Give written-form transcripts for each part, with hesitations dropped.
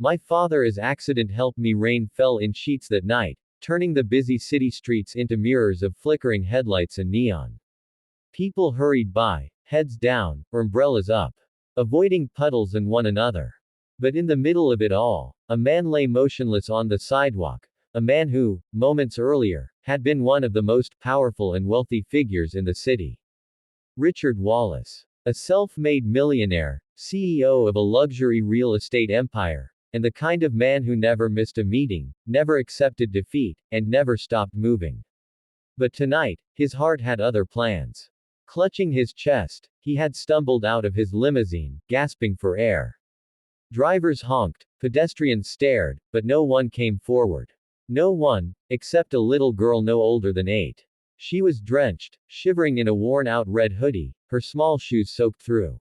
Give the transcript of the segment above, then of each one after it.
My father's accident helped me. Rain fell in sheets that night, turning the busy city streets into mirrors of flickering headlights and neon. People hurried by, heads down, or umbrellas up, avoiding puddles and one another. But in the middle of it all, a man lay motionless on the sidewalk, a man who, moments earlier, had been one of the most powerful and wealthy figures in the city. Richard Wallace. A self-made millionaire, CEO of a luxury real estate empire, and the kind of man who never missed a meeting, never accepted defeat, and never stopped moving. But tonight, his heart had other plans. Clutching his chest, he had stumbled out of his limousine, gasping for air. Drivers honked, pedestrians stared, but no one came forward. No one, except a little girl no older than 8. She was drenched, shivering in a worn-out red hoodie, her small shoes soaked through.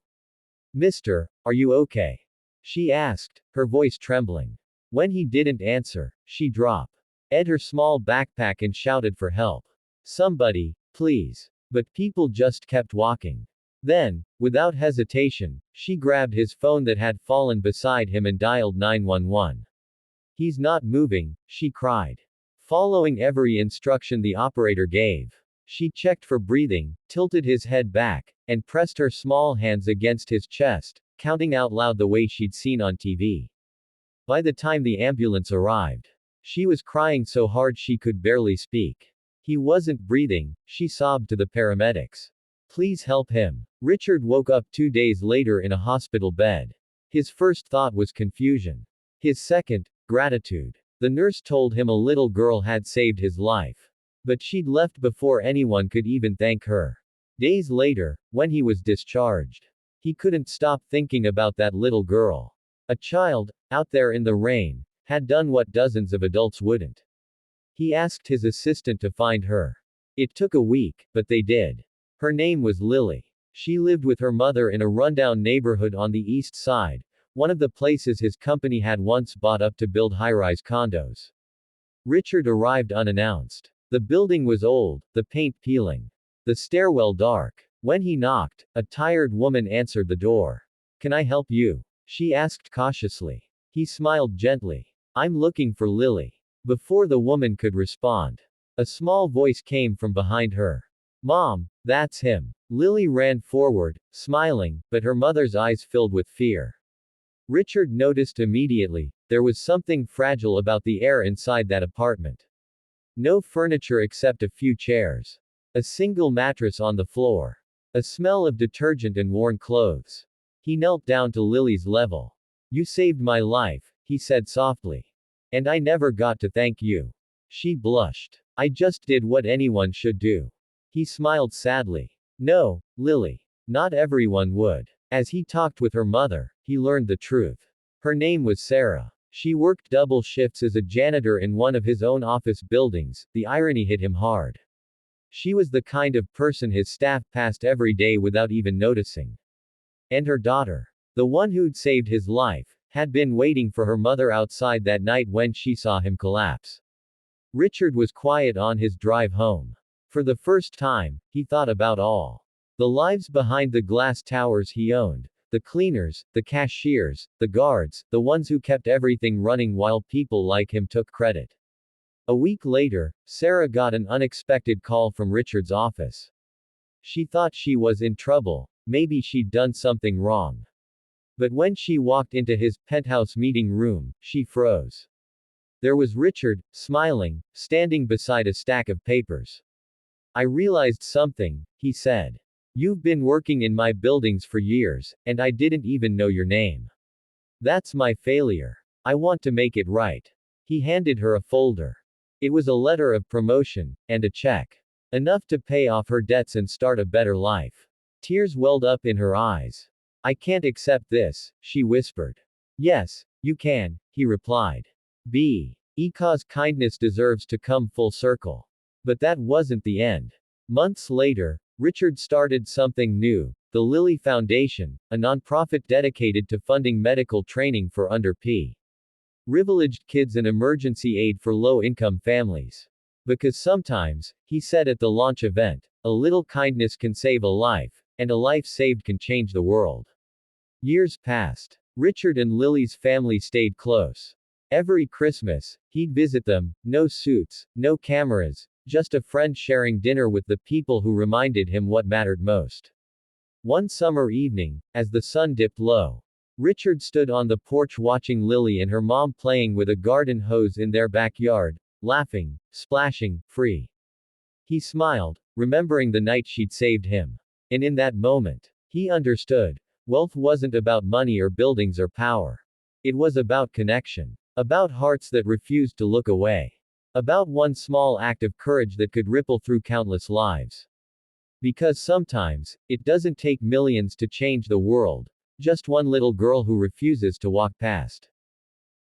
"Mister, are you okay?" she asked, her voice trembling. When he didn't answer, she dropped her small backpack and shouted for help. "Somebody, please." But people just kept walking. Then, without hesitation, she grabbed his phone that had fallen beside him and dialed 911. "He's not moving," she cried. Following every instruction the operator gave. She checked for breathing, tilted his head back, and pressed her small hands against his chest, counting out loud the way she'd seen on TV. By the time the ambulance arrived, she was crying so hard she could barely speak. "He wasn't breathing," she sobbed to the paramedics. "Please help him." Richard woke up 2 days later in a hospital bed. His first thought was confusion. His second, gratitude. The nurse told him a little girl had saved his life. But she'd left before anyone could even thank her. Days later, when he was discharged, he couldn't stop thinking about that little girl. A child, out there in the rain, had done what dozens of adults wouldn't. He asked his assistant to find her. It took a week, but they did. Her name was Lily. She lived with her mother in a rundown neighborhood on the east side, one of the places his company had once bought up to build high-rise condos. Richard arrived unannounced. The building was old, the paint peeling, the stairwell dark. When he knocked, a tired woman answered the door. "Can I help you?" she asked cautiously. He smiled gently. "I'm looking for Lily." Before the woman could respond, a small voice came from behind her. "Mom, that's him." Lily ran forward, smiling, but her mother's eyes filled with fear. Richard noticed immediately, there was something fragile about the air inside that apartment. No furniture except a few chairs. A single mattress on the floor. A smell of detergent and worn clothes. He knelt down to Lily's level. "You saved my life," he said softly. "And I never got to thank you." She blushed. "I just did what anyone should do." He smiled sadly. "No, Lily. Not everyone would." As he talked with her mother, he learned the truth. Her name was Sarah. She worked double shifts as a janitor in one of his own office buildings. The irony hit him hard. She was the kind of person his staff passed every day without even noticing. And her daughter, the one who'd saved his life, had been waiting for her mother outside that night when she saw him collapse. Richard was quiet on his drive home. For the first time, he thought about all the lives behind the glass towers he owned. The cleaners, the cashiers, the guards, the ones who kept everything running while people like him took credit. A week later, Sarah got an unexpected call from Richard's office. She thought she was in trouble, maybe she'd done something wrong. But when she walked into his penthouse meeting room, she froze. There was Richard, smiling, standing beside a stack of papers. "I realized something," he said. "You've been working in my buildings for years, and I didn't even know your name. That's my failure. I want to make it right." He handed her a folder. It was a letter of promotion, and a check. Enough to pay off her debts and start a better life. Tears welled up in her eyes. "I can't accept this," she whispered. "Yes, you can," he replied. Because kindness deserves to come full circle. But that wasn't the end. Months later, Richard started something new, the Lilly Foundation, a nonprofit dedicated to funding medical training for underprivileged kids and emergency aid for low-income families. Because sometimes, he said at the launch event, a little kindness can save a life, and a life saved can change the world. Years passed. Richard and Lily's family stayed close. Every Christmas, he'd visit them, no suits, no cameras, just a friend sharing dinner with the people who reminded him what mattered most. One summer evening, as the sun dipped low, Richard stood on the porch watching Lily and her mom playing with a garden hose in their backyard, laughing, splashing, free. He smiled, remembering the night she'd saved him. And in that moment, he understood. Wealth wasn't about money or buildings or power. It was about connection. About hearts that refused to look away. About one small act of courage that could ripple through countless lives. Because sometimes, it doesn't take millions to change the world. Just one little girl who refuses to walk past.